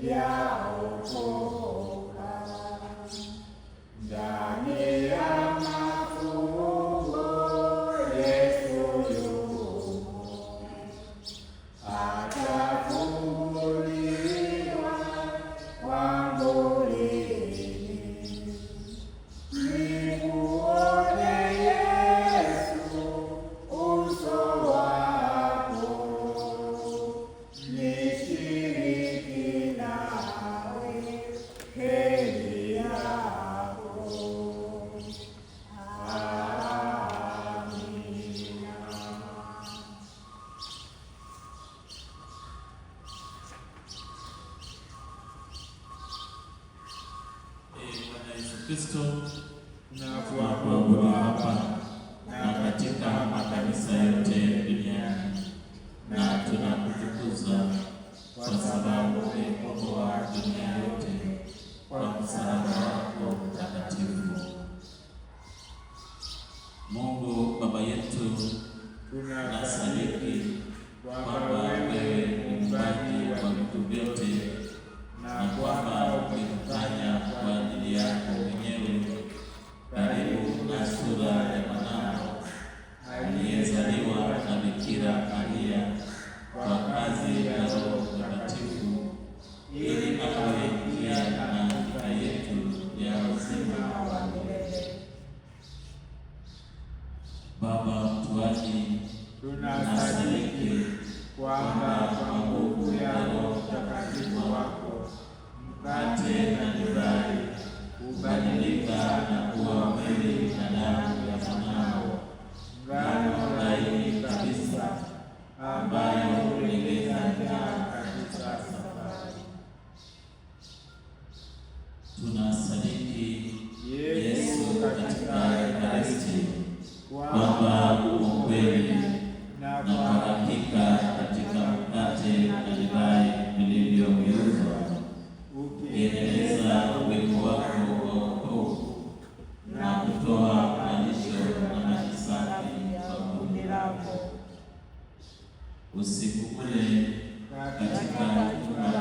yaokoka. Ndani ya mafumbo Yesu yumo, atafunguliwa kwa murini. Nikuone Yesu uso wako, nishiriki nawe heri yako. Amina. Bwana Yesu Kristo, Tunakuabudu hapa na katika makanisa yote duniani, na tunakutukuza kwa sababu umekomboa dunia yote kwa msalaba wako mtakatifu. Mungu Baba yetu, tunasadiki kwamba wewe ni muumbaji wa vitu vyote na kwamba umefanya kwa ajili yako mwenyewe karibu na sura ya mwanao aliyezaliwa na Bikira Maria kwa kazi ya Roho Mtakatifu, ili awe njia na hakika yetu ya uzima wa milele. Baba mtuaji, tunasadiki kwamba kwa nguvu ya Roho Mtakatifu wako mkate na divai hubadilika na kuwa mwili na damu ya mwanao, ngano laini kabisa ambayo hulegeza njaa katika safari. Tunasadiki Yesu katika Ekaristi kwamba uko kweli na kwa hakika katika mkate na divai vilivyogeuzwa, ukiendeleza uwepo wako wa wokovu na kutoa malisho na maji safi kwa kundi lako. Usiku ule katika juma la